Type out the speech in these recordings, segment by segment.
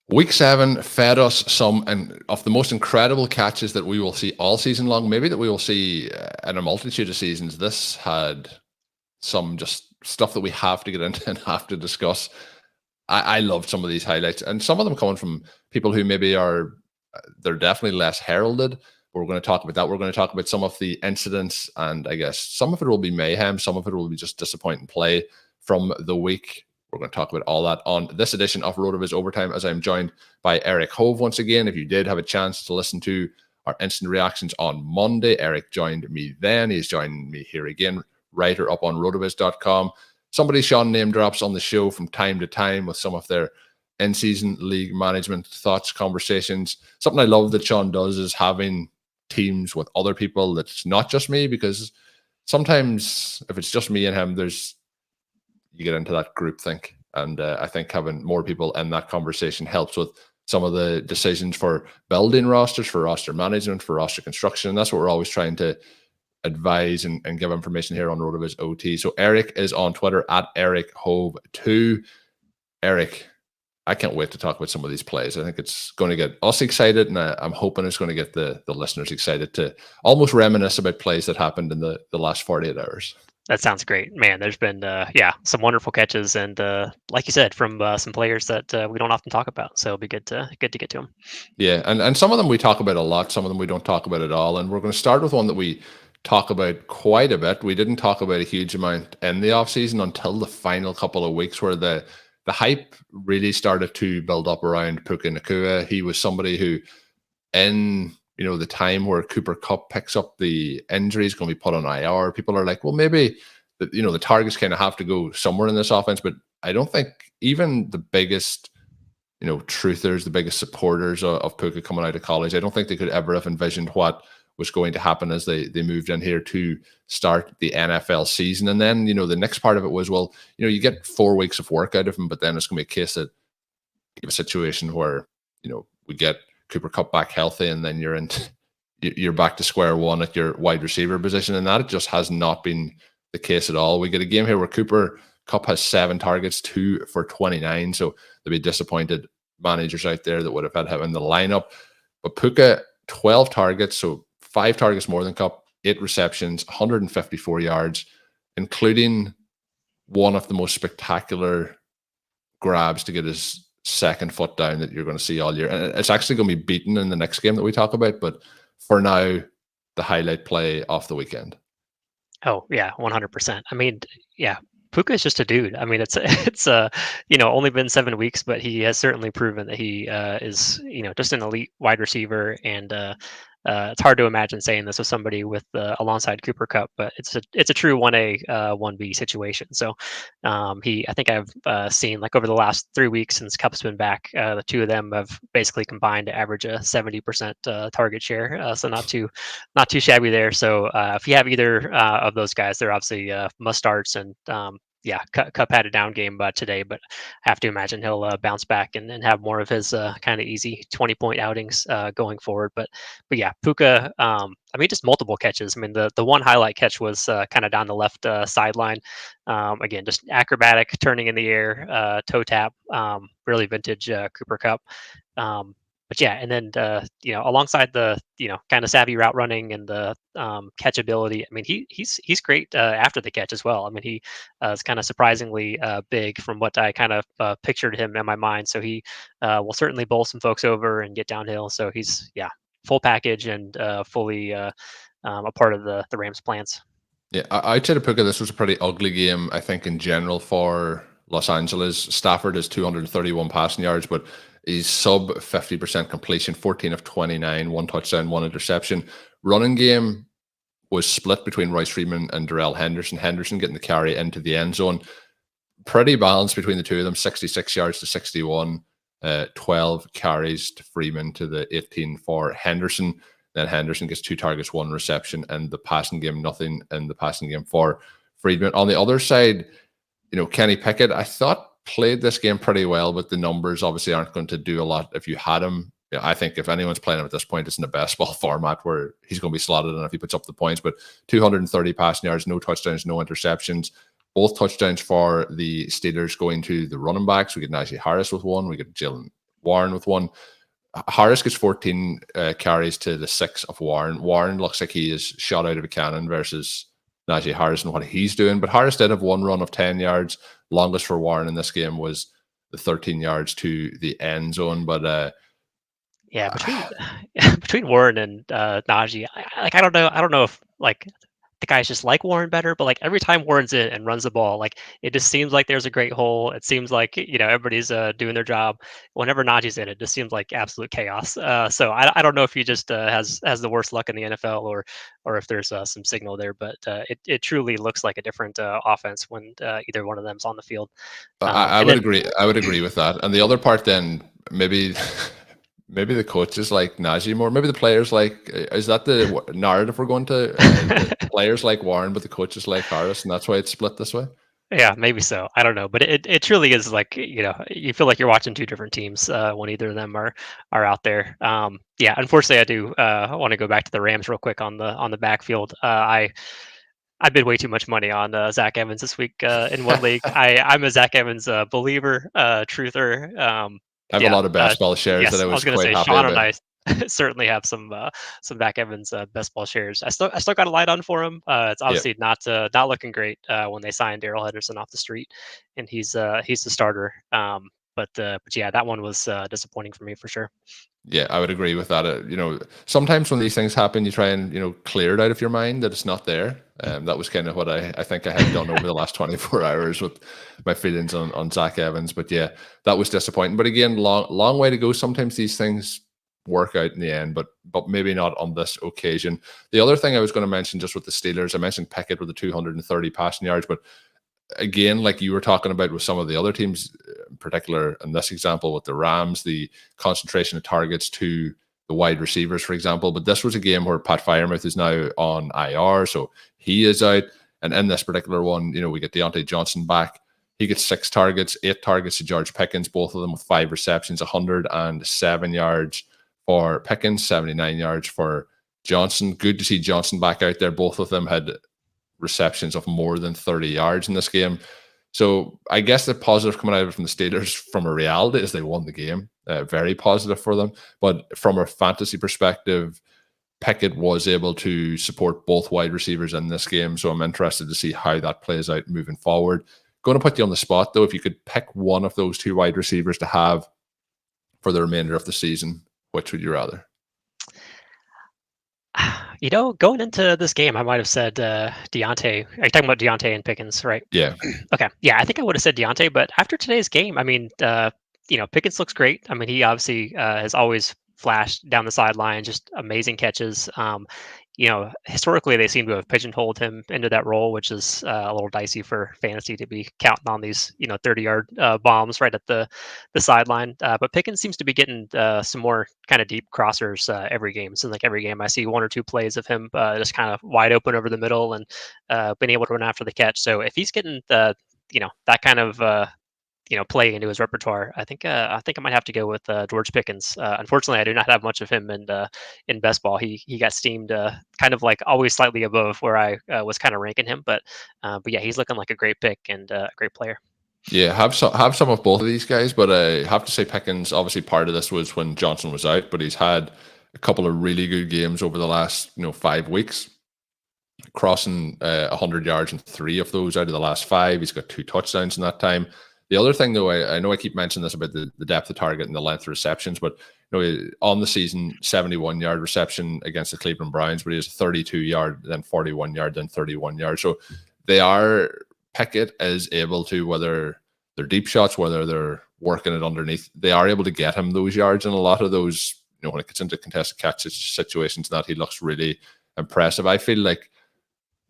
Week 7 fed us some of the most incredible catches that we will see all season long, maybe that we will see in a multitude of seasons. This had some just stuff that we have to get into and have to discuss. I loved some of these highlights, and some of them coming from people who maybe they're definitely less heralded. We're going to talk about that. We're going to talk about some of the incidents, and I guess some of it will be mayhem. Some of it will be just disappointing play from the week. We're going to talk about all that on this edition of RotoViz Overtime, as I'm joined by Erik Hove once again. If you did have a chance to listen to our instant reactions on Monday, Erik joined me then. He's joining me here again, writer up on rotoviz.com. Somebody Sean name drops on the show from time to time with some of their in-season league management thoughts, conversations. Something I love that Sean does is having teams with other people that's not just me, because sometimes if it's just me and him, you get into that group think. And I think having more people in that conversation helps with some of the decisions for building rosters, for roster management, for roster construction. And that's what we're always trying to advise and give information here on RotoViz OT. So Erik is on Twitter at Erik Hove2. Erik, I can't wait to talk about some of these plays. I think it's going to get us excited, and I'm hoping it's going to get the listeners excited to almost reminisce about plays that happened in the last 48 hours. That sounds great, man. There's been some wonderful catches, and like you said, from some players that we don't often talk about. So it'll be good to get to them. Yeah, and some of them we talk about a lot. Some of them we don't talk about at all. And we're going to start with one that we talk about quite a bit. We didn't talk about a huge amount in the offseason until the final couple of weeks, where the hype really started to build up around Puka Nacua. He was somebody who, in the time where Cooper Kupp picks up the injury, is going to be put on IR. People are like, well, maybe the targets kind of have to go somewhere in this offense. But I don't think even the biggest truthers, the biggest supporters of Puka coming out of college, I don't think they could ever have envisioned what was going to happen as they moved in here to start the NFL season. And then, the next part of it was, well, you get 4 weeks of work out of him, but then it's going to be a case that a situation where, we get Cooper Kupp back healthy, and then you're back to square one at your wide receiver position. And that just has not been the case at all. We get a game here where Cooper Kupp has 7 targets, 2 for 29. So there'll be disappointed managers out there that would have had him in the lineup. But Puka, 12 targets, so 5 targets more than Kupp, 8 receptions, 154 yards, including one of the most spectacular grabs to get his second foot down that you're going to see all year. And it's actually going to be beaten in the next game that we talk about. But for now, the highlight play off the weekend. Oh, yeah, 100%. I mean, yeah, Puka is just a dude. I mean, it's only been 7 weeks, but he has certainly proven that he is, just an elite wide receiver. And it's hard to imagine saying this with somebody with alongside Cooper Kupp, but it's a true 1A 1B situation. So I think I've seen, like, over the last 3 weeks since Kupp's been back, the two of them have basically combined to average a 70% target share. So not too shabby there. So if you have either of those guys, they're obviously must starts. And Kupp had a down game today, but I have to imagine he'll bounce back and have more of his kind of easy 20-point outings going forward. But yeah, Puka, just multiple catches. I mean, the one highlight catch was kind of down the left sideline. Again, just acrobatic, turning in the air, toe tap, really vintage Cooper Kupp. But yeah, and then alongside the kind of savvy route running and the catchability, I mean, he's great after the catch as well. I mean, he is kind of surprisingly big from what I kind of pictured him in my mind. So he will certainly bowl some folks over and get downhill. So he's full package and fully a part of the Rams' plans. Yeah, outside of Puka, this was a pretty ugly game, I think, in general for Los Angeles. Stafford has 231 passing yards, but he's sub 50% completion, 14 of 29, 1 touchdown, 1 interception. Running game was split between Royce Freeman and Darrell Henderson. Henderson getting the carry into the end zone. Pretty balanced between the two of them, 66 yards to 61, 12 carries to Freeman to the 18 for Henderson. Then Henderson gets 2 targets, 1 reception, and the passing game, nothing in the passing game for Freeman. On the other side, Kenny Pickett, I thought played this game pretty well, but the numbers obviously aren't going to do a lot if you had him. I think if anyone's playing him at this point, it's in the best ball format where he's going to be slotted in if he puts up the points. But 230 passing yards, no touchdowns, no interceptions. Both touchdowns for the Steelers going to the running backs. We get Najee Harris with 1. We get Jalin Warren with one. Harris gets 14 carries to the 6 of Warren. Warren looks like he is shot out of a cannon versus Najee Harris and what he's doing. But Harris did have one run of 10 yards. Longest for Warren in this game was the 13 yards to the end zone. But yeah, between Warren and Najee, I don't know if like the guys just like Warren better, but like every time Warren's in and runs the ball, like it just seems like there's a great hole. It seems like everybody's doing their job. Whenever Najee's in, it just seems like absolute chaos. So I don't know if he just has the worst luck in the NFL or if there's some signal there, but it truly looks like a different offense when either one of them's on the field. I would agree. I would agree with that. And the other part, then maybe. Maybe the coaches like Najee more. Maybe the players like. Is that the narrative we're going to? The players like Warren, but the coaches like Harris, and that's why it's split this way. Yeah, maybe so. I don't know, but it truly is like you feel like you're watching two different teams when either of them are out there. Yeah, unfortunately, I do want to go back to the Rams real quick on the backfield. I bid way too much money on Zach Evans this week in one league. I'm a Zach Evans believer, truther. I have a lot of best ball shares yes, that I was going to quite say happy Sean about. and I certainly have some Zach Evans best ball shares. I still got a light on for him. It's obviously not looking great when they signed Darrell Henderson off the street, and he's the starter. But yeah, that one was disappointing for me for sure. Yeah, I would agree with that. Sometimes when these things happen, you try and clear it out of your mind that it's not there. That was kind of what I think I had done over the last 24 hours with my feelings on Zach Evans. But yeah, that was disappointing. But again, long way to go. Sometimes these things work out in the end, but maybe not on this occasion. The other thing I was going to mention just with the Steelers, I mentioned Pickett with the 230 passing yards, but again, like you were talking about with some of the other teams, in particular in this example with the Rams, the concentration of targets to the wide receivers, for example. But this was a game where Pat Firemouth is now on IR, so he is out. And in this particular one, we get Diontae Johnson back. He gets 6 targets, 8 targets to George Pickens, both of them with 5 receptions, 107 yards for Pickens, 79 yards for Johnson. Good to see Johnson back out there. Both of them had receptions of more than 30 yards in this game. So I guess the positive coming out from the Steelers from a reality is they won the game. Very positive for them. But from a fantasy perspective, Pickett was able to support both wide receivers in this game. So I'm interested to see how that plays out moving forward. Going to put you on the spot, though. If you could pick one of those 2 wide receivers to have for the remainder of the season, which would you rather? Going into this game, I might have said Diontae. Are you talking about Diontae and Pickens, right? Yeah. Okay. Yeah, I think I would have said Diontae, but after today's game, I mean, Pickens looks great. I mean, he obviously has always flashed down the sideline, just amazing catches. Historically, they seem to have pigeonholed him into that role, which is a little dicey for fantasy to be counting on these, 30-yard bombs right at the sideline. But Pickens seems to be getting some more kind of deep crossers every game. So like every game, I see 1 or 2 plays of him just kind of wide open over the middle and being able to run after the catch. So if he's getting that kind of play into his repertoire, I think I might have to go with George Pickens. Unfortunately, I do not have much of him in best ball. He got steamed kind of like always slightly above where I was kind of ranking him, but yeah, he's looking like a great pick and a great player. Yeah, have some of both of these guys, but I have to say Pickens, obviously part of this was when Johnson was out, but he's had a couple of really good games over the last 5 weeks, crossing 100 yards in 3 of those out of the last 5. He's got 2 touchdowns in that time. The other thing, though, I know I keep mentioning this about the depth of target and the length of receptions, but on the season, 71-yard reception against the Cleveland Browns, but he has 32-yard, then 41-yard, then 31-yard. So Pickett is able to, whether they're deep shots, whether they're working it underneath, they are able to get him those yards. And a lot of those, when it gets into contested catch situations, that he looks really impressive. I feel like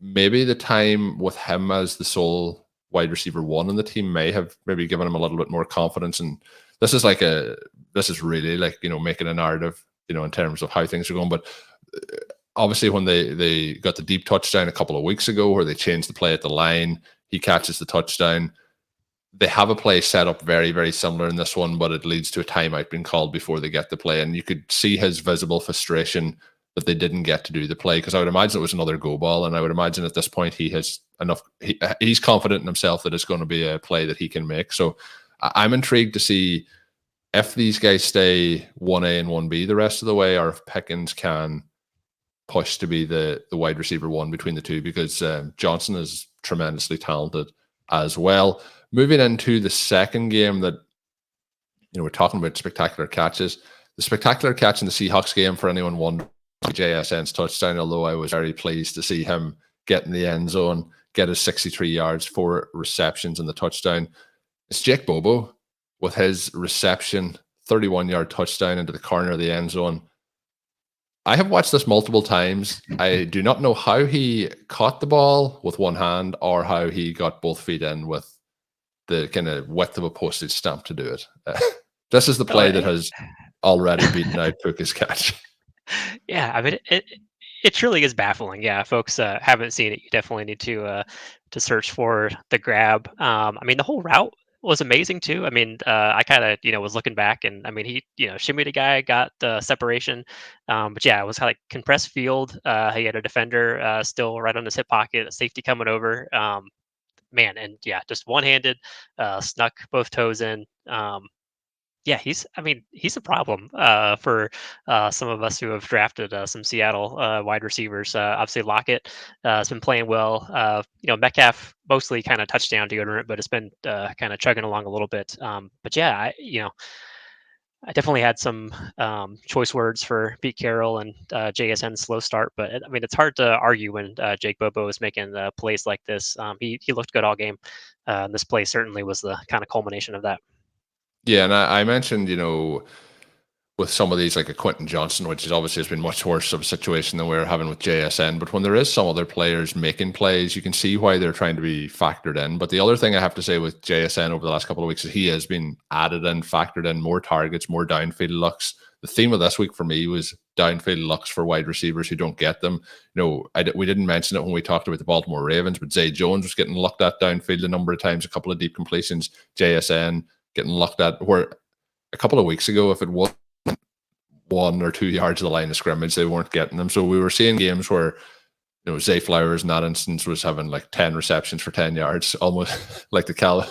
maybe the time with him as the sole wide receiver 1 in the team may have maybe given him a little bit more confidence. And this is really like, making a narrative, in terms of how things are going. But obviously when they got the deep touchdown a couple of weeks ago where they changed the play at the line, he catches the touchdown. They have a play set up very, very similar in this one, but it leads to a timeout being called before they get the play. And you could see his visible frustration that they didn't get to do the play, because I would imagine it was another go ball. And I would imagine at this point he has enough, he's confident in himself that it's going to be a play that he can make. So I'm intrigued to see if these guys stay 1A and 1B the rest of the way, or if Pickens can push to be the wide receiver one between the two, because Johnson is tremendously talented as well. Moving into the second game that, we're talking about spectacular catches. The spectacular catch in the Seahawks game, for anyone wondering, JSN's touchdown, although I was very pleased to see him get in the end zone, get his 63 yards, 4 receptions and the touchdown. It's Jake Bobo with his reception, 31-yard touchdown into the corner of the end zone. I have watched this multiple times. I do not know how he caught the ball with one hand or how he got both feet in with the kind of width of a postage stamp to do it. This is the play that has already beaten out Puka's catch. Yeah, I mean, it truly is baffling. Yeah, folks haven't seen it. You definitely need to search for the grab. I mean, the whole route was amazing too. I mean, I kind of was looking back, and I mean, he shimmied a guy, got separation, but yeah, it was kind of like compressed field. He had a defender still right on his hip pocket, a safety coming over. Man, and yeah, just one-handed, snuck both toes in. Yeah, he's a problem for some of us who have drafted some Seattle wide receivers. Obviously, Lockett has been playing well. Metcalf mostly kind of touchdown deodorant, but it's been kind of chugging along a little bit. But yeah, I definitely had some choice words for Pete Carroll and JSN's slow start. But I mean, it's hard to argue when Jake Bobo is making plays like this. He looked good all game. And this play certainly was the kind of culmination of that. Yeah, and I mentioned, with some of these, like a Quentin Johnson, which is obviously has been much worse of a situation than we're having with JSN. But when there is some other players making plays, you can see why they're trying to be factored in. But the other thing I have to say with JSN over the last couple of weeks is he has been added in, factored in, more targets, more downfield looks. The theme of this week for me was downfield looks for wide receivers who don't get them. We didn't mention it when we talked about the Baltimore Ravens, but Zay Jones was getting looked at downfield a number of times, a couple of deep completions. JSN getting looked at, where a couple of weeks ago, if it was 1 or 2 yards of the line of scrimmage, they weren't getting them. So we were seeing games where, Zay Flowers in that instance was having like 10 receptions for 10 yards, almost like the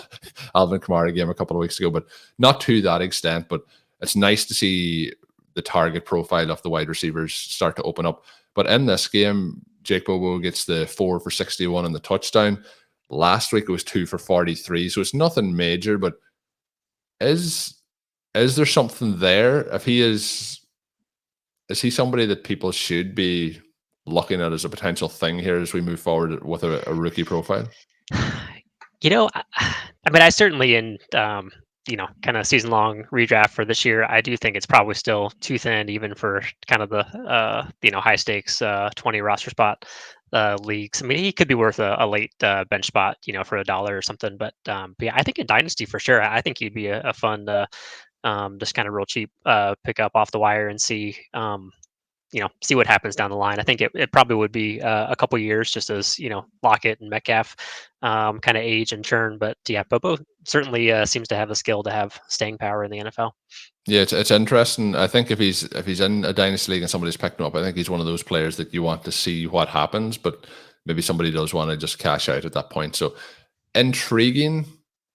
Alvin Kamara game a couple of weeks ago, but not to that extent. But it's nice to see the target profile of the wide receivers start to open up. But in this game, Jake Bobo gets the 4 for 61 and the touchdown. Last week it was 2 for 43, so it's nothing major, but is there something there? If he is he somebody that people should be looking at as a potential thing here as we move forward with a rookie profile? I mean, I certainly in kind of season long redraft for this year, I do think it's probably still too thin, even for kind of the high stakes 20 roster spot leagues. I mean, he could be worth a late bench spot, for $1 or something. But yeah, I think in Dynasty for sure, I think he'd be a fun, just kind of real cheap pick up off the wire and see. See what happens down the line. I think it probably would be a couple years, just as Lockett and Metcalf kind of age and churn. But yeah, Bobo certainly seems to have the skill to have staying power in the NFL. Yeah, it's interesting. I think if he's in a dynasty league and somebody's picked him up, I think he's one of those players that you want to see what happens, but maybe somebody does want to just cash out at that point. So intriguing,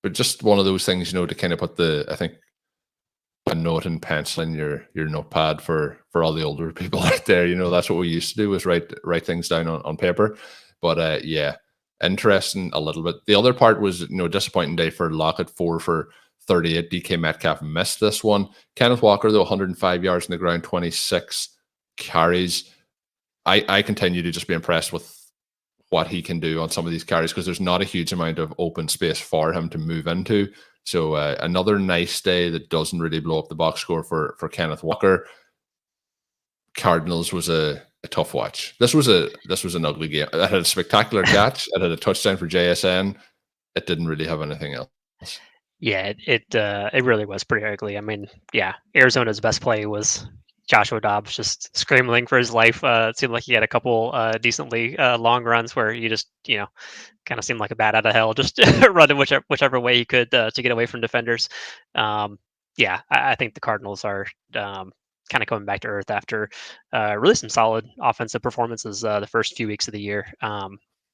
but just one of those things, to kind of put I think a note and pencil in your notepad for all the older people out there. That's what we used to do, was write things down on paper. But yeah, interesting a little bit. The other part was disappointing day for Lockett, 4 for 38. DK Metcalf missed this one. Kenneth Walker, though, 105 yards on the ground, 26 carries. I continue to just be impressed with what he can do on some of these carries, because there's not a huge amount of open space for him to move into. So another nice day that doesn't really blow up the box score for Kenneth Walker. Cardinals was a tough watch. This was an ugly game. It had a spectacular catch. It had a touchdown for JSN. It didn't really have anything else. Yeah, it really was pretty ugly. I mean, yeah, Arizona's best play was Joshua Dobbs just scrambling for his life. It seemed like he had a couple decently long runs where you just kind of seemed like a bat out of hell, just running whichever way he could to get away from defenders. Yeah, I think the Cardinals are kind of coming back to earth after really some solid offensive performances the first few weeks of the year.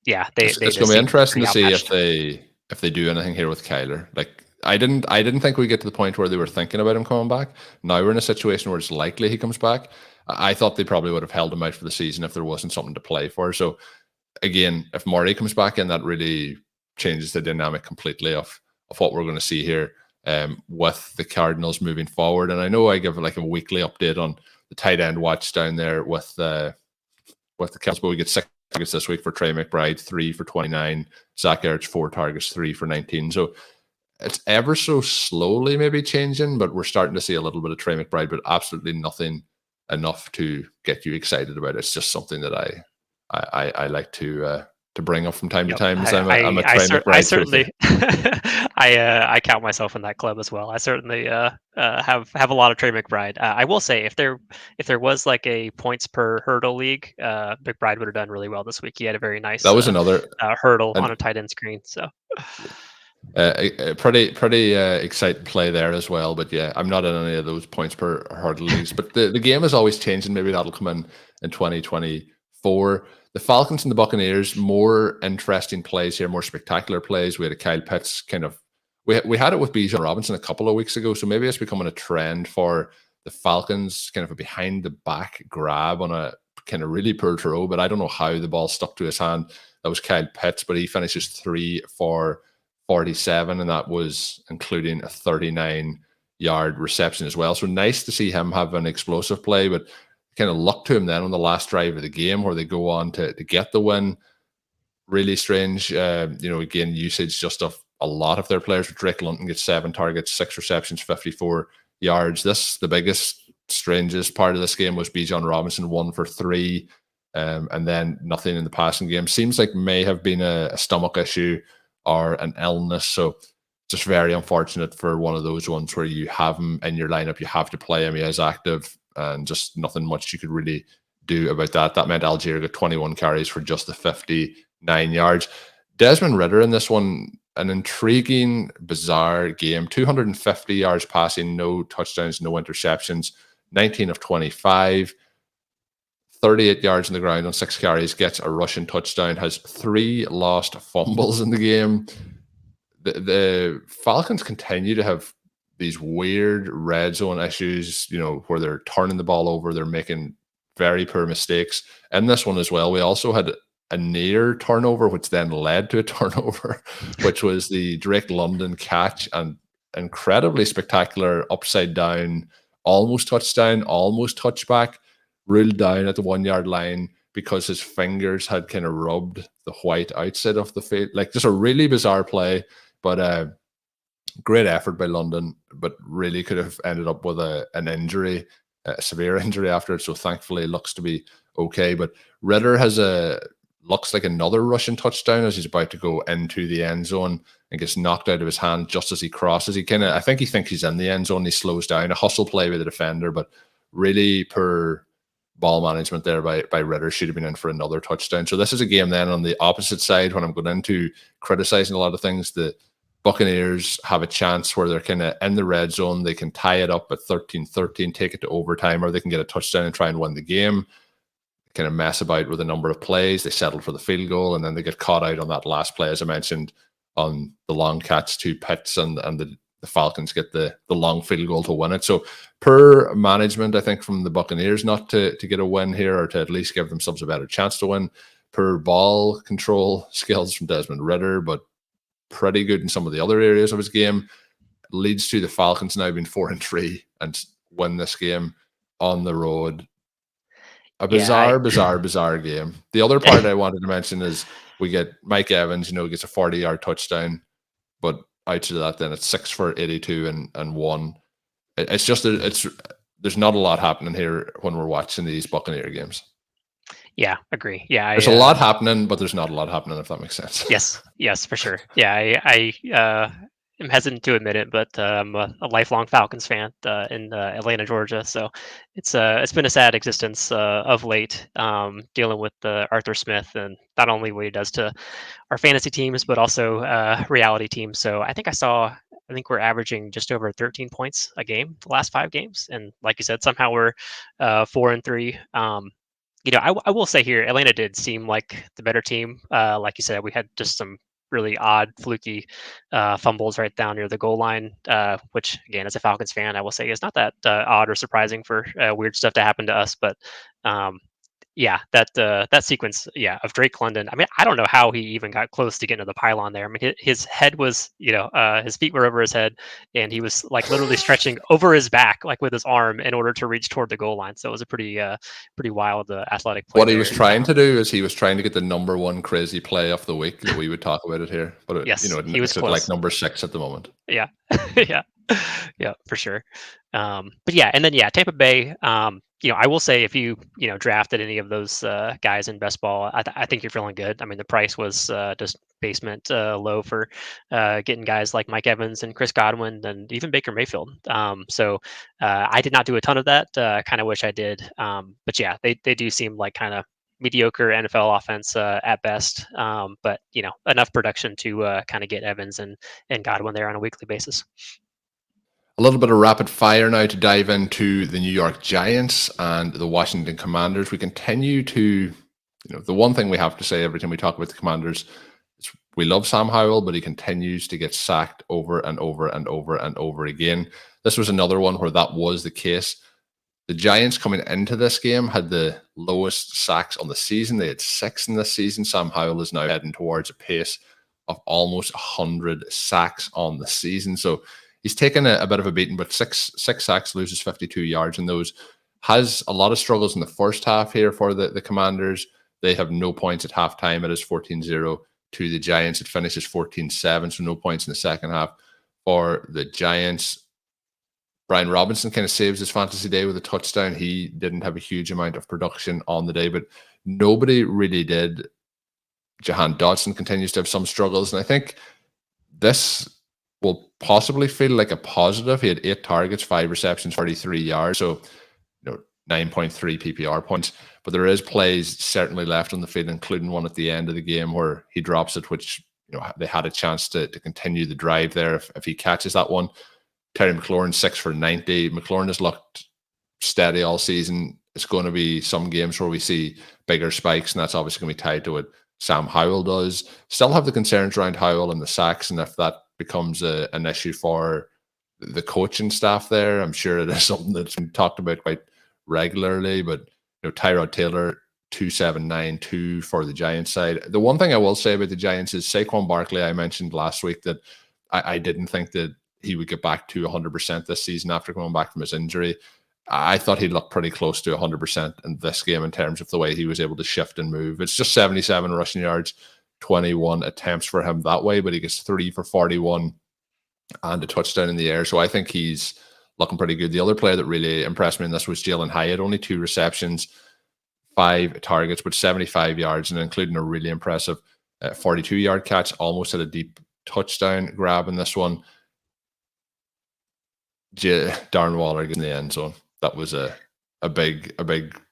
Yeah, it's going to be interesting to see if they do anything here with Kyler. Like, I didn't think we'd get to the point where they were thinking about him coming back. Now we're in a situation where it's likely he comes back. I thought they probably would have held him out for the season if there wasn't something to play for. So again, if Murray comes back in, that really changes the dynamic completely of what we're going to see here with the Cardinals moving forward. And I know I give like a weekly update on the tight end watch down there with the Cardinals, but we get 6 targets this week for Trey McBride, 3 for 29, Zach Ertz, 4 targets, 3 for 19. So it's ever so slowly maybe changing, but we're starting to see a little bit of Trey McBride, but absolutely nothing enough to get you excited about. It's just something that I like to bring up from time to time. I'm a Trey McBride. I certainly I count myself in that club as well. I certainly have a lot of Trey McBride. I will say if there was like a points per hurdle league, McBride would have done really well this week. He had a very nice that was another hurdle on a tight end screen. So a pretty exciting play there as well. But yeah, I'm not in any of those points per hurdle leagues. But the game is always changing. Maybe that'll come in 2024. The Falcons and the Buccaneers, more interesting plays here, more spectacular plays. We had a Kyle Pitts kind of, we had it with Bijan Robinson a couple of weeks ago, so maybe it's becoming a trend for the Falcons, kind of a behind the back grab on a kind of really poor throw, but I don't know how the ball stuck to his hand. That was Kyle Pitts, but he finishes 3 for 47, and that was including a 39-yard reception as well. So nice to see him have an explosive play, but kind of luck to him then on the last drive of the game where they go on to get the win. Really strange. Again, usage just of a lot of their players. Drake London gets 7 targets, 6 receptions, 54 yards. The biggest, strangest part of this game was Bijan Robinson, 1 for 3, and then nothing in the passing game. Seems like may have been a stomach issue or an illness. So just very unfortunate for one of those ones where you have him in your lineup, you have to play him, he is active, and just nothing much you could really do about that. That meant Algier got 21 carries for just the 59 yards. Desmond Ridder in this one, an intriguing, bizarre game. 250 yards passing, no touchdowns, no interceptions, 19 of 25, 38 yards on the ground on 6 carries, gets a rushing touchdown, has 3 lost fumbles in the game. The Falcons continue to have these weird red zone issues, where they're turning the ball over, they're making very poor mistakes. And this one as well, we also had a near turnover, which then led to a turnover, which was the Drake London catch, and incredibly spectacular upside down, almost touchdown, almost touchback, ruled down at the 1-yard line because his fingers had kind of rubbed the white outside of the field. Like, just a really bizarre play, but great effort by London, but really could have ended up with an injury, a severe injury after it. So thankfully it looks to be okay. But Ridder looks like another rushing touchdown as he's about to go into the end zone and gets knocked out of his hand just as he crosses. I think he thinks he's in the end zone. He slows down, a hustle play by the defender, but really poor ball management there by Ridder. Should have been in for another touchdown. So this is a game then on the opposite side when I'm going into criticizing a lot of things. The Buccaneers have a chance where they're kind of in the red zone. They can tie it up at 13-13, take it to overtime, or they can get a touchdown and try and win the game. Kind of mess about with a number of plays. They settle for the field goal, and then they get caught out on that last play, as I mentioned, on the long catch to Pitts, and the Falcons get the long field goal to win it. So per management, I think, from the Buccaneers not to get a win here, or to at least give themselves a better chance to win. Per ball control skills from Desmond Ridder, but pretty good in some of the other areas of his game, leads to the Falcons now being 4-3 and win this game on the road. A bizarre game. The other part I wanted to mention is we get Mike Evans, gets a 40-yard touchdown, but out of that, then it's 6 for 82 and 1. It's just there's not a lot happening here when we're watching these Buccaneer games. Yeah, agree. Yeah, there's a lot happening, but there's not a lot happening, if that makes sense. Yes, for sure. Yeah, I am hesitant to admit it, but I'm a lifelong Falcons fan in Atlanta, Georgia. So it's been a sad existence of late, dealing with Arthur Smith and not only what he does to our fantasy teams, but also reality teams. So I think we're averaging just over 13 points a game the last 5 games, and like you said, somehow we're 4-3. I will say here, Atlanta did seem like the better team. Like you said, we had just some really odd, fluky fumbles right down near the goal line, which, again, as a Falcons fan, I will say is not that odd or surprising for weird stuff to happen to us. But um, yeah, that sequence, yeah, of Drake London. I mean, I don't know how he even got close to getting to the pylon there. I mean, his head was, his feet were over his head, and he was like literally stretching over his back, like with his arm, in order to reach toward the goal line. So it was a pretty wild athletic play What he there. was trying to do is he was trying to get the number one crazy play of the week that we would talk about it here, but Yes, he was it's at like close. number 6 at the moment. Yeah, yeah, yeah, for sure. But yeah, and then yeah, Tampa Bay. I will say if you drafted any of those guys in best ball, I think you're feeling good. I mean, the price was just basement low for getting guys like Mike Evans and Chris Godwin and even Baker Mayfield. So I did not do a ton of that. Kind of wish I did. But yeah, they do seem like kind of mediocre NFL offense at best, but enough production to kind of get Evans and Godwin there on a weekly basis. A little bit of rapid fire now to dive into the New York Giants and the Washington Commanders. We continue to, the one thing we have to say every time we talk about the Commanders is we love Sam Howell, but he continues to get sacked over and over and over and over again. This was another one where that was the case. The Giants coming into this game had the lowest sacks on the season. They had 6 in this season. Sam Howell is now heading towards a pace of almost 100 sacks on the season. So he's taken a bit of a beating, but six sacks, loses 52 yards in those. Has a lot of struggles in the first half here for the Commanders. They have no points at halftime. It is 14-0 to the Giants. It finishes 14-7, so no points in the second half for the Giants. Brian Robinson kind of saves his fantasy day with a touchdown. He didn't have a huge amount of production on the day, but nobody really did. Jahan Dotson continues to have some struggles, and I think this will possibly feel like a positive. He had 8 targets, 5 receptions, 43 yards, so 9.3 PPR points. But there is plays certainly left on the field, including one at the end of the game where he drops it, which they had a chance to continue the drive there if he catches that one. Terry McLaurin 6 for 90. McLaurin has looked steady all season. It's going to be some games where we see bigger spikes, and that's obviously going to be tied to what Sam Howell does. Still have the concerns around Howell and the sacks, and if that becomes an issue for the coaching staff there, I'm sure it is something that's been talked about quite regularly. But Tyrod Taylor 2.792 for the Giants side. The one thing I will say about the Giants is Saquon Barkley. I mentioned last week that I didn't think that he would get back to 100% this season after coming back from his injury. I thought he looked pretty close to 100% in this game in terms of the way he was able to shift and move. It's just 77 rushing yards, 21 attempts for him that way, but he gets 3 for 41 and a touchdown in the air. So I think he's looking pretty good. The other player that really impressed me in this was Jalin Hyatt, only 2 receptions, 5 targets, but 75 yards, and including a really impressive 42-yard catch, almost at a deep touchdown grab in this one. Darren Waller in the end zone. That was a big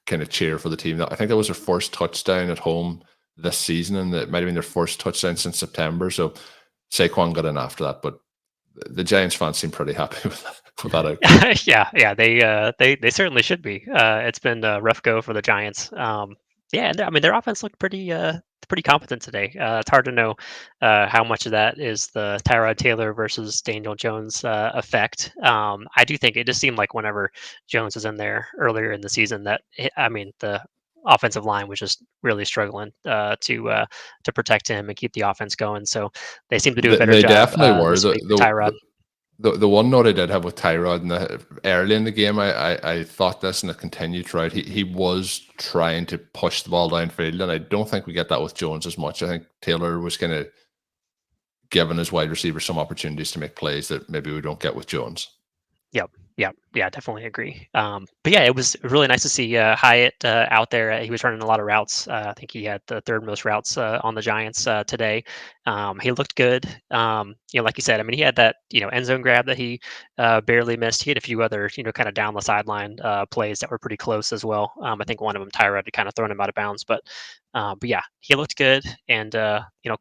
kind of cheer for the team. I think that was their first touchdown at home this season, and it might have been their first touchdown since September. So Saquon got in after that, but the Giants fans seem pretty happy with that outcome. Yeah, they certainly should be. It's been a rough go for the Giants. Yeah, and I mean their offense looked pretty competent today. It's hard to know how much of that is the Tyrod Taylor versus Daniel Jones effect. I do think it just seemed like whenever Jones was in there earlier in the season, that the offensive line was just really struggling to protect him and keep the offense going. So they seem to do a better They job definitely were. this week with Tyrod. The one note I did have with Tyrod early in the game, I thought this, and it continued throughout. He was trying to push the ball downfield, and I don't think we get that with Jones as much. I think Taylor was kind of giving his wide receiver some opportunities to make plays that maybe we don't get with Jones. Yeah, definitely agree. But yeah, it was really nice to see Hyatt out there. He was running a lot of routes. I think he had the 3rd most routes on the Giants today. He looked good. Like you said, I mean, he had that end zone grab that he barely missed. He had a few other kind of down the sideline plays that were pretty close as well. I think one of them Tyrod had kind of thrown him out of bounds, but yeah, he looked good. And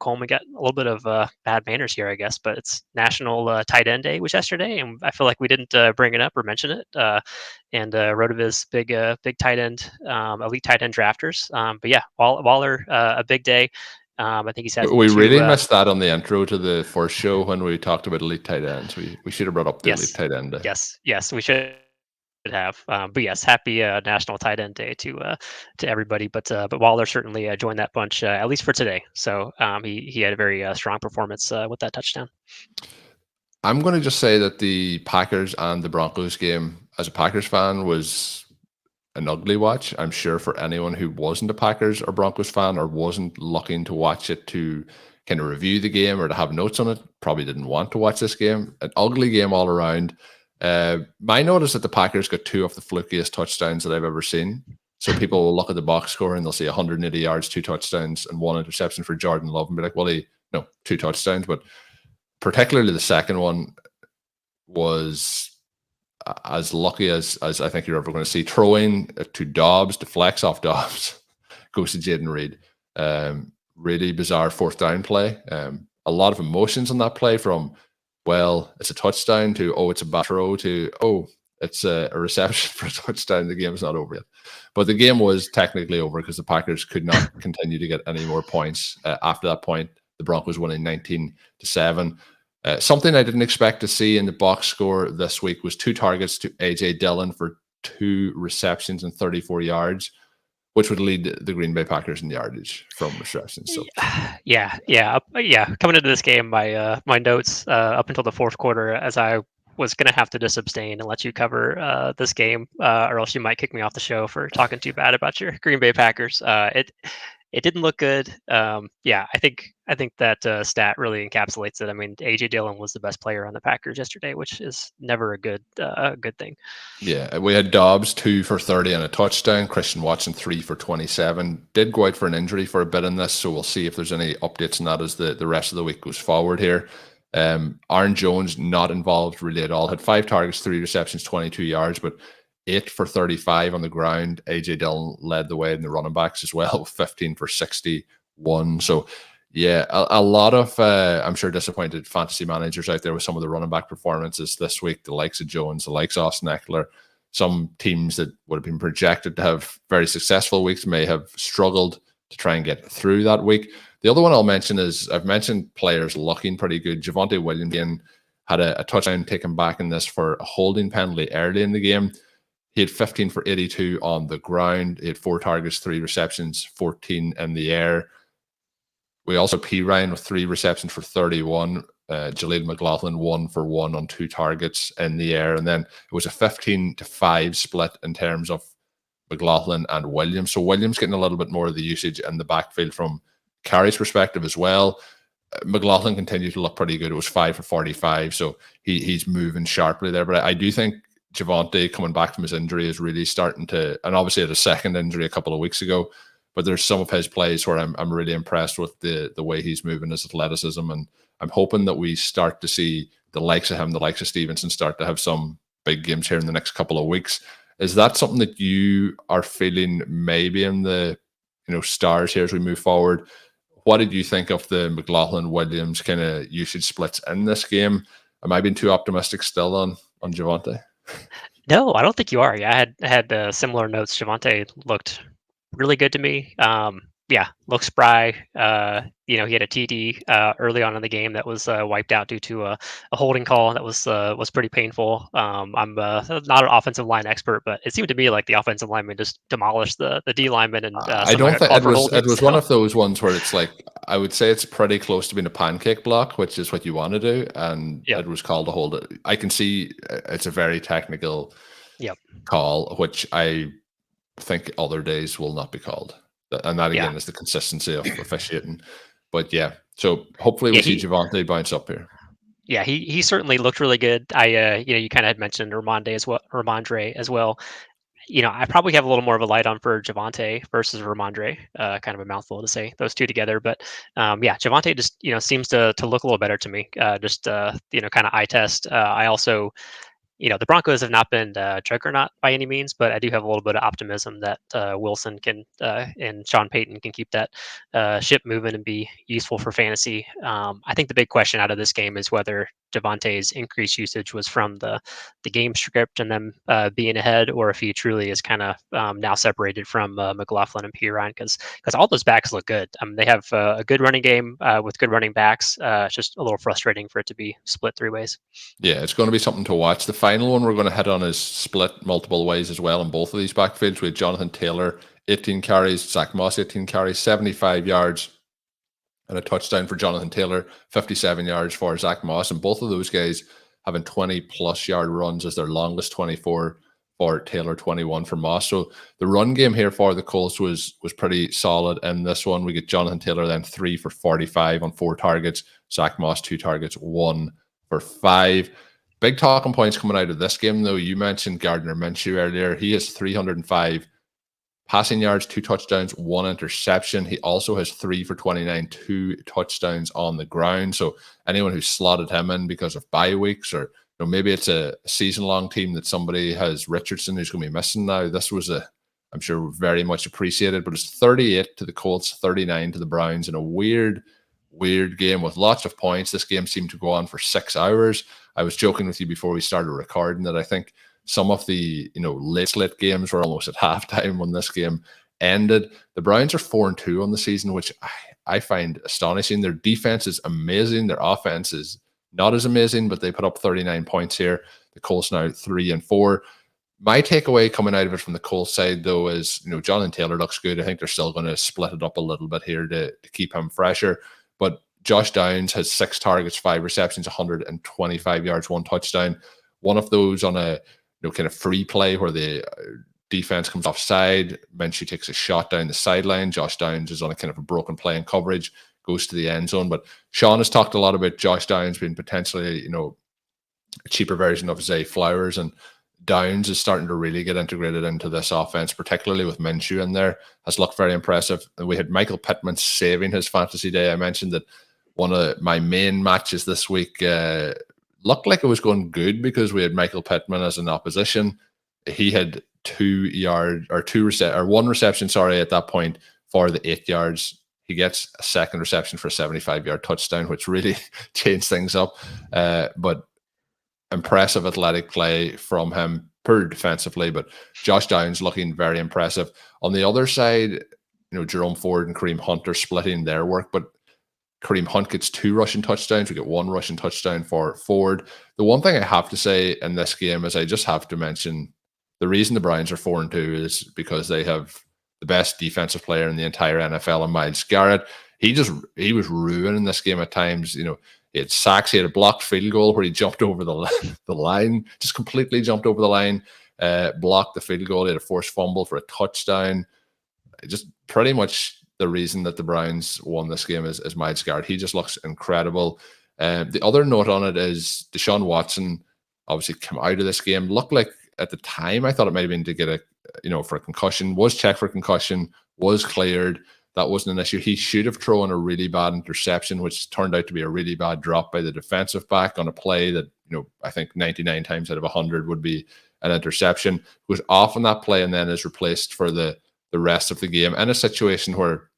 Coleman got a little bit of bad manners here, I guess. But it's National Tight End Day was yesterday, and I feel like we didn't bring it up or mention it. And wrote of his big tight end, elite tight end drafters. But yeah, Waller, a big day. I think he's had We two. really missed that on the intro to the first show when we talked about elite tight ends. We should have brought up the elite Yes, tight end day. yes, we should have. But yes, happy National Tight End Day to everybody. But Waller certainly joined that bunch at least for today. So he had a very strong performance with that touchdown. I'm going to just say that the Packers and the Broncos game, as a Packers fan, was an ugly watch. I'm sure for anyone who wasn't a Packers or Broncos fan or wasn't looking to watch it to kind of review the game or to have notes on it, probably didn't want to watch this game. An ugly game all around. My note is that the Packers got two of the flukiest touchdowns that I've ever seen. So people will look at the box score and they'll see 180 yards, 2 touchdowns, and 1 interception for Jordan Love and be like, well, no, 2 touchdowns. But particularly the second one was as lucky as I think you're ever going to see. Throwing to Dobbs, to flex off Dobbs, goes to Jaden Reed. Really bizarre fourth down play. A lot of emotions on that play, from, well, it's a touchdown, to, oh, it's a bad throw, to, oh, it's a reception for a touchdown. The game's not over yet. But the game was technically over because the Packers could not continue to get any more points. After that point, the Broncos winning 19-7. Something I didn't expect to see in the box score this week was 2 targets to A.J. Dillon for 2 receptions and 34 yards, which would lead the Green Bay Packers in yardage from receptions. So, yeah. Coming into this game, my notes up until the fourth quarter, as I was going to have to just abstain and let you cover this game, or else you might kick me off the show for talking too bad about your Green Bay Packers. It didn't look good. I think that stat really encapsulates it. I mean, AJ Dillon was the best player on the Packers yesterday, which is never a good thing. Yeah, we had Dobbs 2 for 30 and a touchdown. Christian Watson 3 for 27. Did go out for an injury for a bit in this, so we'll see if there's any updates on that as the rest of the week goes forward here. Aaron Jones not involved really at all. Had 5 targets, 3 receptions, 22 yards, but 8 for 35 on the ground. AJ Dillon led the way in the running backs as well, 15 for 61. So, yeah, a lot of, I'm sure, disappointed fantasy managers out there with some of the running back performances this week, the likes of Jones, the likes of Austin Eckler. Some teams that would have been projected to have very successful weeks may have struggled to try and get through that week. The other one I'll mention is, I've mentioned players looking pretty good. Javonte Williams had a touchdown taken back in this for a holding penalty early in the game. He had 15 for 82 on the ground. He had 4 targets, 3 receptions, 14 in the air. We also P. Ryan with 3 receptions for 31. Jalil McLaughlin 1 for 1 on 2 targets in the air. And then it was a 15-5 split in terms of McLaughlin and Williams. So Williams getting a little bit more of the usage in the backfield from carries perspective as well. McLaughlin continued to look pretty good. It was 5 for 45. So he's moving sharply there. But I do think Javonte coming back from his injury is really starting to, and obviously had a second injury a couple of weeks ago, but there's some of his plays where I'm really impressed with the way he's moving, his athleticism, and I'm hoping that we start to see the likes of him, the likes of Stevenson, start to have some big games here in the next couple of weeks. Is that something that you are feeling maybe in the stars here as we move forward? What did you think of the McLaughlin Williams kind of usage splits in this game? Am I being too optimistic still on Javonte? No, I don't think you are. Yeah, I had similar notes. Javonte looked really good to me. Looks spry. He had a TD early on in the game that was wiped out due to a holding call that was pretty painful. I'm not an offensive line expert, but it seemed to me like the offensive lineman just demolished the D lineman, and I don't think it was one of those ones where it's like, I would say it's pretty close to being a pancake block, which is what you want to do, and it was called to hold it. I can see it's a very technical call, which I think other days will not be called. And that again is the consistency of officiating. But so hopefully we see Javonte bounce up here. Yeah, he certainly looked really good. You kind of had mentioned Ramondre as well. I probably have a little more of a light on for Javonte versus Ramondre. Kind of a mouthful to say those two together, but Javonte just seems to look a little better to me. Kind of eye test. I also. The Broncos have not been juggernaut by any means, but I do have a little bit of optimism that Wilson can and Sean Payton can keep that ship moving and be useful for fantasy. I think the big question out of this game is whether Devontae's increased usage was from the game script and them being ahead, or if he truly is kind of now separated from McLaughlin and Piran, because all those backs look good. They have a good running game with good running backs. It's just a little frustrating for it to be split three ways. Yeah, it's going to be something to watch. The final one we're going to hit on is split multiple ways as well in both of these backfields. We had Jonathan Taylor, 18 carries, Zach Moss, 18 carries, 75 yards, and a touchdown for Jonathan Taylor, 57 yards for Zach Moss. And both of those guys having 20-plus yard runs as their longest, 24 for Taylor, 21 for Moss. So the run game here for the Colts was pretty solid. In this one, we get Jonathan Taylor then 3 for 45 on 4 targets. Zach Moss, 2 targets, 1 for 5. Big talking points coming out of this game, though. You mentioned Gardner Minshew earlier. He has 305 passing yards, 2 touchdowns, 1 interception. He also has 3 for 29, 2 touchdowns on the ground. So anyone who slotted him in because of bye weeks, or maybe it's a season-long team that somebody has Richardson who's going to be missing now, this was I'm sure very much appreciated. But it's 38 to the Colts, 39 to the Browns in a weird game with lots of points. This game seemed to go on for 6 hours. I was joking with you before we started recording that I think some of the late games were almost at halftime when this game ended. The Browns are 4-2 on the season, which I find astonishing. Their defense is amazing. Their offense is not as amazing, but they put up 39 points here. The Colts now 3-4. My takeaway coming out of it from the Colts side, though, is Jonathan Taylor looks good. I think they're still going to split it up a little bit here to keep him fresher. But Josh Downs has 6 targets, 5 receptions, 125 yards, 1 touchdown. One of those on a kind of free play where the defense comes offside. Minshew takes a shot down the sideline. Josh Downs is on a kind of a broken play in coverage, goes to the end zone. But Sean has talked a lot about Josh Downs being potentially, a cheaper version of Zay Flowers, and Downs is starting to really get integrated into this offense, particularly with Minshew in there. Has looked very impressive. And we had Michael Pittman saving his fantasy day. I mentioned that one of my main matches this week looked like it was going good because we had Michael Pittman as an opposition. He had 1 reception, at that point for the 8 yards. He gets a second reception for a 75-yard touchdown, which really changed things up. But impressive athletic play from him, poor defensively, but Josh Downs looking very impressive. On the other side, Jerome Ford and Kareem Hunt are splitting their work, but Kareem Hunt gets 2 rushing touchdowns. We get 1 rushing touchdown for Ford. The one thing I have to say in this game is I just have to mention the reason the Browns are 4-2 is because they have the best defensive player in the entire NFL, and Myles Garrett. He was ruining this game at times. He had sacks. He had a blocked field goal where he jumped over the line, just completely jumped over the line, blocked the field goal. He had a forced fumble for a touchdown. Just pretty much the reason that the Browns won this game is Myles Garrett. He just looks incredible. The other note on it is Deshaun Watson obviously came out of this game. Looked like at the time, I thought it might have been to get for a concussion. Was checked for concussion, was cleared. That wasn't an issue. He should have thrown a really bad interception, which turned out to be a really bad drop by the defensive back on a play that, I think 99 times out of 100 would be an interception. Goes off on that play and then is replaced for the rest of the game in a situation where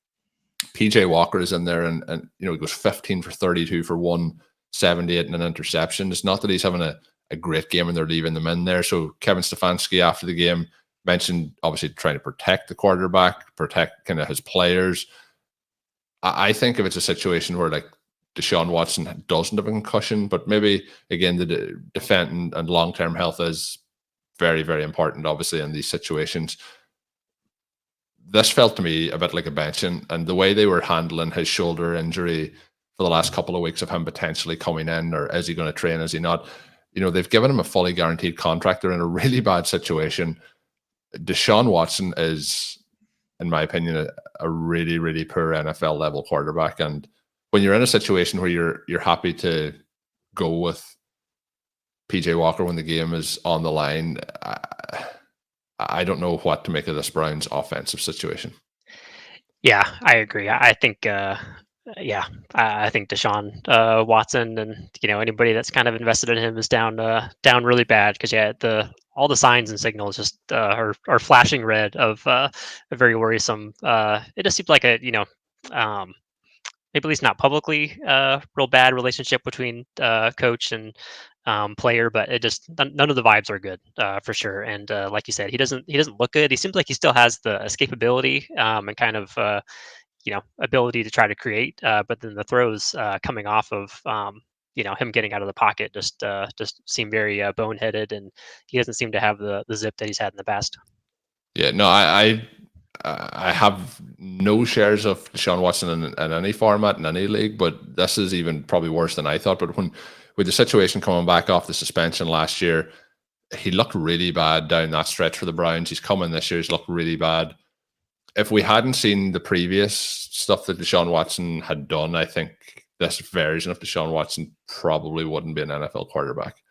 PJ Walker is in there and he goes 15 for 32 for 178 and an interception. It's not that he's having a great game and they're leaving them in there. So Kevin Stefanski after the game mentioned obviously trying to protect the quarterback, protect kind of his players. I think if it's a situation where like Deshaun Watson doesn't have a concussion, but maybe again the defense and long-term health is very, very important obviously in these situations. This felt to me a bit like a benching, and the way they were handling his shoulder injury for the last couple of weeks of him potentially coming in, or is he going to train, is he not? They've given him a fully guaranteed contract. They're in a really bad situation. Deshaun Watson is, in my opinion, a really, really poor NFL level quarterback. And when you're in a situation where you're happy to go with PJ Walker when the game is on the line, I don't know what to make of this Browns offensive situation. Yeah, I agree. I think I think Deshaun Watson and anybody that's kind of invested in him is down really bad because all the signs and signals just are flashing red of a very worrisome. It just seems like a maybe at least not publicly, real bad relationship between coach and player, but it just none of the vibes are good for sure. And like you said, he doesn't look good. He seems like he still has the escapability and kind of ability to try to create, but then the throws coming off of him getting out of the pocket just seem very boneheaded, and he doesn't seem to have the zip that he's had in the past. Yeah, no, I have no shares of Deshaun Watson in any format in any league, but this is even probably worse than I thought. But when with the situation coming back off the suspension last year, he looked really bad down that stretch for the Browns. He's coming this year; he's looked really bad. If we hadn't seen the previous stuff that Deshaun Watson had done, I think this version of Deshaun Watson probably wouldn't be an NFL quarterback.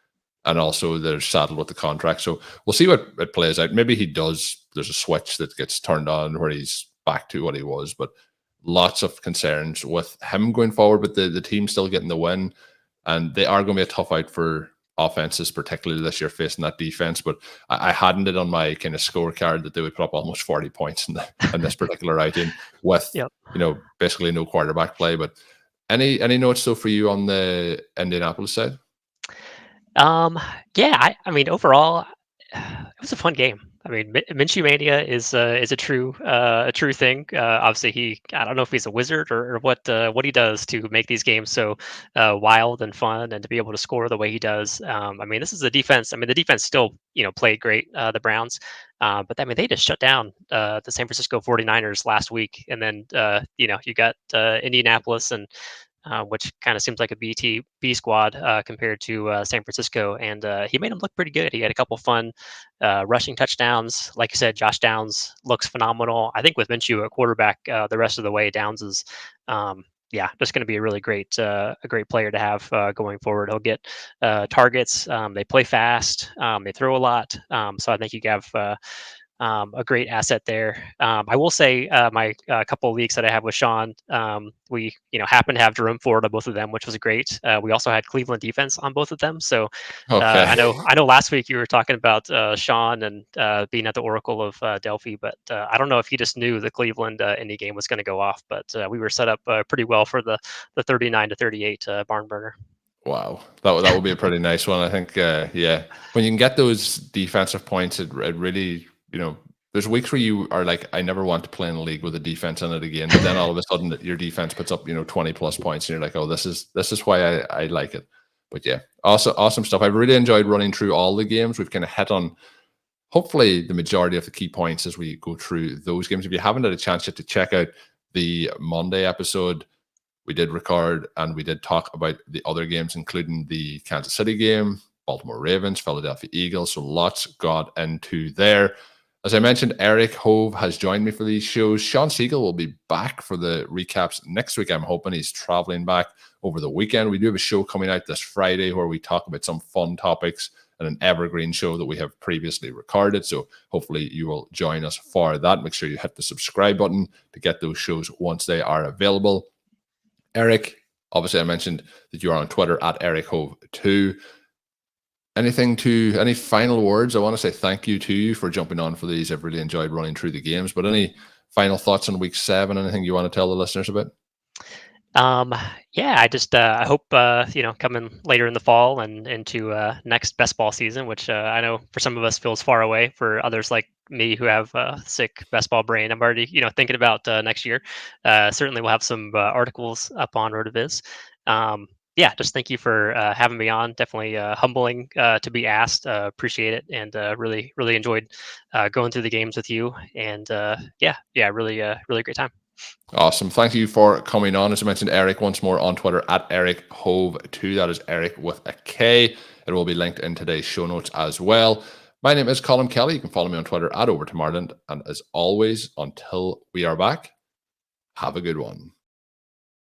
And also they're saddled with the contract. So we'll see what it plays out. Maybe he does. There's a switch that gets turned on where he's back to what he was, but lots of concerns with him going forward, but the team still getting the win. And they are going to be a tough out for offenses, particularly this year facing that defense. But I hadn't it on my kind of scorecard that they would put up almost 40 points in this particular outing with Yep. basically no quarterback play. But any notes though for you on the Indianapolis side? Yeah, I mean, overall, it was a fun game. I mean, Minshew Mania is a true thing. Obviously, I don't know if he's a wizard or what he does to make these games so wild and fun, and to be able to score the way he does. I mean, this is the defense. I mean, the defense still played great, the Browns, but I mean, they just shut down the San Francisco 49ers last week, and then you got Indianapolis and which kind of seems like a B squad compared to San Francisco. And he made him look pretty good. He had a couple fun rushing touchdowns. Like I said, Josh Downs looks phenomenal. I think with Minshew at quarterback the rest of the way, Downs is just going to be a really great player to have going forward. He'll get targets. They play fast. They throw a lot. So I think you have a great asset there. I will say my couple of leagues that I have with Sean, we happen to have Jerome Ford on both of them, which was great. We also had Cleveland defense on both of them. So Okay. I know last week you were talking about Sean and being at the Oracle of Delphi, but I don't know if he just knew the Cleveland Indy game was going to go off, but we were set up pretty well for the 39-38 barn burner. Wow, that would be a pretty nice one. I think, yeah, when you can get those defensive points, it really, there's weeks where you are like, I never want to play in a league with a defense in it again. But then all of a sudden, your defense puts up, 20 plus points, and you're like, oh, this is why I like it. But yeah, awesome stuff. I've really enjoyed running through all the games. We've kind of hit on hopefully the majority of the key points as we go through those games. If you haven't had a chance yet to check out the Monday episode, we did record and we did talk about the other games, including the Kansas City game, Baltimore Ravens, Philadelphia Eagles. So lots got into there. As I mentioned, Erik Hove has joined me for these shows. Sean Siegel will be back for the recaps next week. I'm hoping he's traveling back over the weekend. We do have a show coming out this Friday where we talk about some fun topics and an evergreen show that we have previously recorded. So hopefully you will join us for that. Make sure you hit the subscribe button to get those shows once they are available. Erik, obviously I mentioned that you are on Twitter at Erik Hove 2. Any final words? I want to say thank you to you for jumping on for these. I've really enjoyed running through the games, but any final thoughts on week 7? Anything you want to tell the listeners about? Yeah, I hope coming later in the fall and into next best ball season, which I know for some of us feels far away. For others like me who have sick best ball brain, I'm already thinking about next year. Certainly, we'll have some articles up on RotoViz. Yeah, just thank you for having me on. Definitely humbling to be asked. Appreciate it, and really enjoyed going through the games with you. And really great time. Awesome. Thank you for coming on. As I mentioned, Erik once more on Twitter at Erik Hove 2. That is Erik with a K. It will be linked in today's show notes as well. My name is Colm Kelly. You can follow me on Twitter at Over to Marland. And as always, until we are back, have a good one.